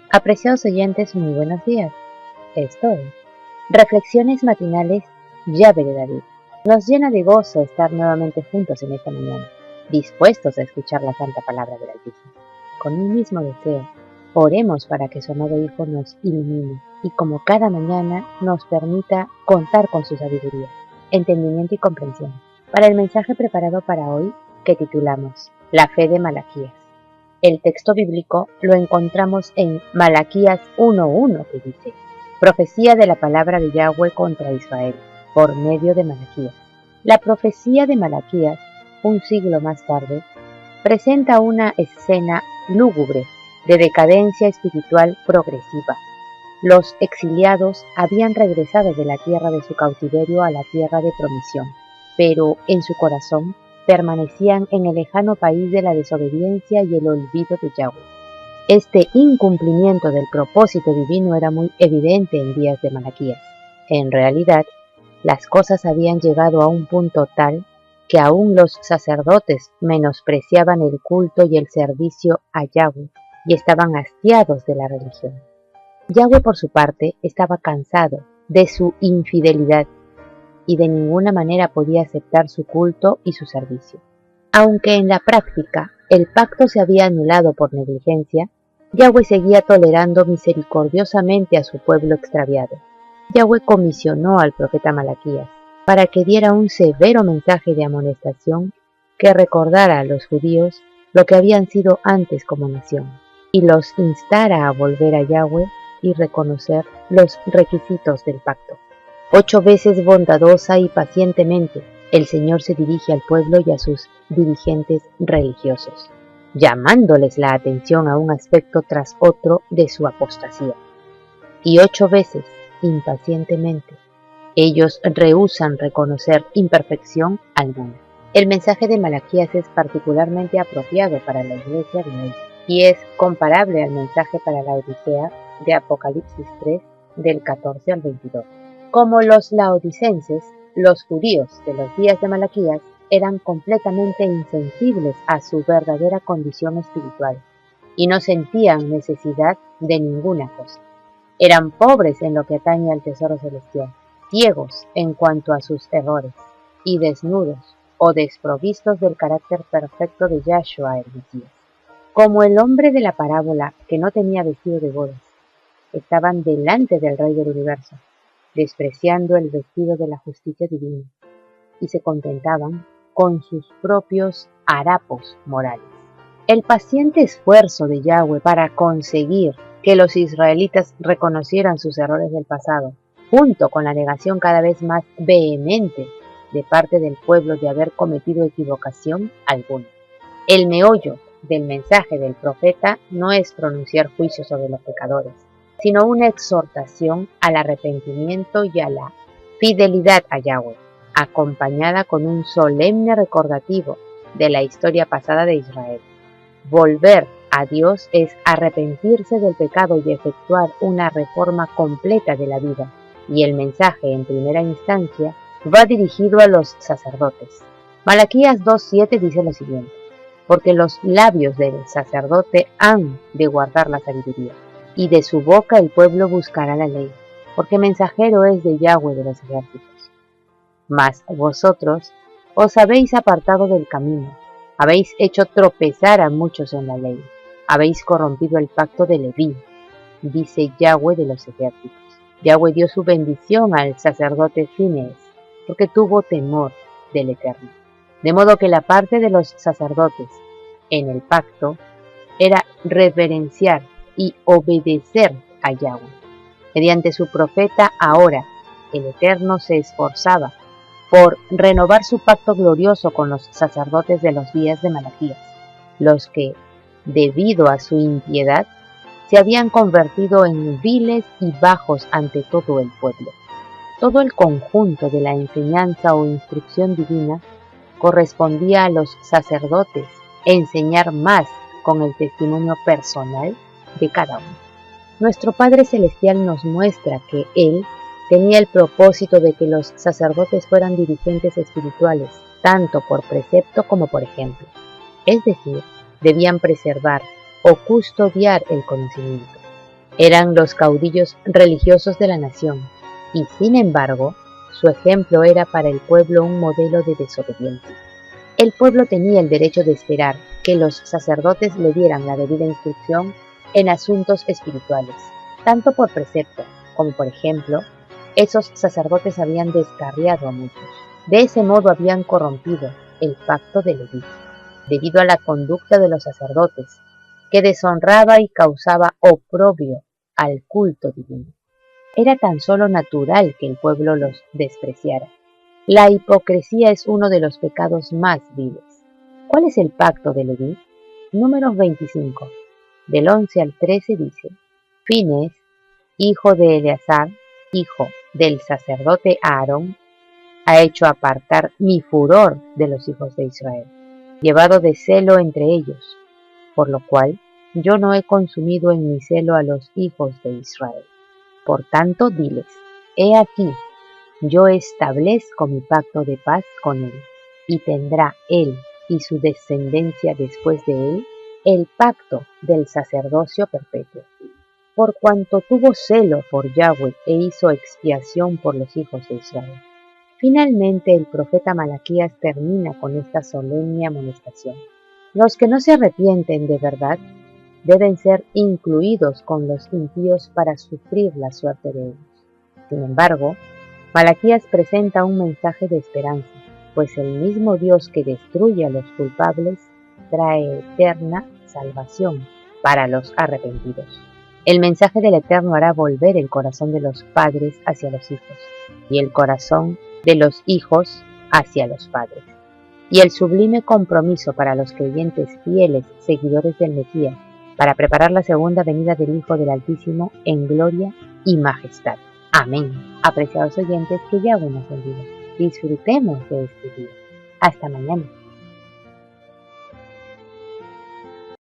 Apreciados oyentes, muy buenos días. Esto es Reflexiones Matinales, Llave de David. Nos llena de gozo estar nuevamente juntos en esta mañana, dispuestos a escuchar la santa palabra del Altísimo. Con un mismo deseo, oremos para que su amado Hijo nos ilumine y como cada mañana nos permita contar con su sabiduría, entendimiento y comprensión. Para el mensaje preparado para hoy, que titulamos La fe de Malaquías. El texto bíblico lo encontramos en Malaquías 1:1, que dice: Profecía de la palabra de Yahweh contra Israel, por medio de Malaquías. La profecía de Malaquías, un siglo más tarde, presenta una escena lúgubre de decadencia espiritual progresiva. Los exiliados habían regresado de la tierra de su cautiverio a la tierra de promisión, pero en su corazón permanecían en el lejano país de la desobediencia y el olvido de Yahweh. Este incumplimiento del propósito divino era muy evidente en días de Malaquías. En realidad, las cosas habían llegado a un punto tal que aún los sacerdotes menospreciaban el culto y el servicio a Yahweh y estaban hastiados de la religión. Yahweh, por su parte, estaba cansado de su infidelidad y de ninguna manera podía aceptar su culto y su servicio. Aunque en la práctica el pacto se había anulado por negligencia, Yahweh seguía tolerando misericordiosamente a su pueblo extraviado. Yahweh comisionó al profeta Malaquías para que diera un severo mensaje de amonestación que recordara a los judíos lo que habían sido antes como nación, y los instara a volver a Yahweh y reconocer los requisitos del pacto. 8 veces bondadosa y pacientemente, el Señor se dirige al pueblo y a sus dirigentes religiosos, llamándoles la atención a un aspecto tras otro de su apostasía. Y 8 veces, impacientemente, ellos rehúsan reconocer imperfección alguna. El mensaje de Malaquías es particularmente apropiado para la iglesia de hoy y es comparable al mensaje para la Odisea de Apocalipsis 3, del 14 al 22. Como los laodicenses, los judíos de los días de Malaquías eran completamente insensibles a su verdadera condición espiritual y no sentían necesidad de ninguna cosa. Eran pobres en lo que atañe al tesoro celestial, ciegos en cuanto a sus errores y desnudos o desprovistos del carácter perfecto de Yahshua el Mesías. Como el hombre de la parábola que no tenía vestido de bodas, estaban delante del Rey del Universo, despreciando el vestido de la justicia divina, y se contentaban con sus propios harapos morales. El paciente esfuerzo de Yahweh para conseguir que los israelitas reconocieran sus errores del pasado, junto con la negación cada vez más vehemente de parte del pueblo de haber cometido equivocación alguna. El meollo del mensaje del profeta no es pronunciar juicio sobre los pecadores, sino una exhortación al arrepentimiento y a la fidelidad a Yahweh, acompañada con un solemne recordativo de la historia pasada de Israel. Volver a Dios es arrepentirse del pecado y efectuar una reforma completa de la vida, y el mensaje en primera instancia va dirigido a los sacerdotes. Malaquías 2:7 dice lo siguiente: porque los labios del sacerdote han de guardar la sabiduría, y de su boca el pueblo buscará la ley, porque mensajero es de Yahweh de los ejércitos. Mas vosotros os habéis apartado del camino, habéis hecho tropezar a muchos en la ley, habéis corrompido el pacto de Leví, dice Yahweh de los ejércitos. Yahweh dio su bendición al sacerdote Finees, porque tuvo temor del Eterno. De modo que la parte de los sacerdotes en el pacto era reverenciar y obedecer a Yahweh. Mediante su profeta ahora, el Eterno se esforzaba por renovar su pacto glorioso con los sacerdotes de los días de Malaquías, los que, debido a su impiedad, se habían convertido en viles y bajos ante todo el pueblo. Todo el conjunto de la enseñanza o instrucción divina correspondía a los sacerdotes enseñar más con el testimonio personal de cada uno. Nuestro Padre Celestial nos muestra que Él tenía el propósito de que los sacerdotes fueran dirigentes espirituales, tanto por precepto como por ejemplo. Es decir, debían preservar o custodiar el conocimiento. Eran los caudillos religiosos de la nación, y sin embargo, su ejemplo era para el pueblo un modelo de desobediencia. El pueblo tenía el derecho de esperar que los sacerdotes le dieran la debida instrucción en asuntos espirituales, tanto por precepto como por ejemplo, esos sacerdotes habían descarriado a muchos. De ese modo habían corrompido el pacto de Leví, debido a la conducta de los sacerdotes, que deshonraba y causaba oprobio al culto divino. Era tan solo natural que el pueblo los despreciara. La hipocresía es uno de los pecados más viles. ¿Cuál es el pacto de Leví? Números 25, del 11 al 13 dice: Fines, hijo de Eleazar, hijo del sacerdote Aarón, ha hecho apartar mi furor de los hijos de Israel, llevado de celo entre ellos, por lo cual yo no he consumido en mi celo a los hijos de Israel. Por tanto, diles: he aquí, yo establezco mi pacto de paz con él, y tendrá él y su descendencia después de él el pacto del sacerdocio perpetuo. Por cuanto tuvo celo por Yahweh e hizo expiación por los hijos de Israel. Finalmente el profeta Malaquías termina con esta solemne amonestación. Los que no se arrepienten de verdad deben ser incluidos con los impíos para sufrir la suerte de ellos. Sin embargo, Malaquías presenta un mensaje de esperanza, pues el mismo Dios que destruye a los culpables trae eterna salvación para los arrepentidos. El mensaje del Eterno hará volver el corazón de los padres hacia los hijos, y el corazón de los hijos hacia los padres. Y el sublime compromiso para los creyentes fieles, seguidores del Mesías, para preparar la segunda venida del Hijo del Altísimo en gloria y majestad. Amén. Apreciados oyentes, que Yahweh nos bendiga. Disfrutemos de este día. Hasta mañana.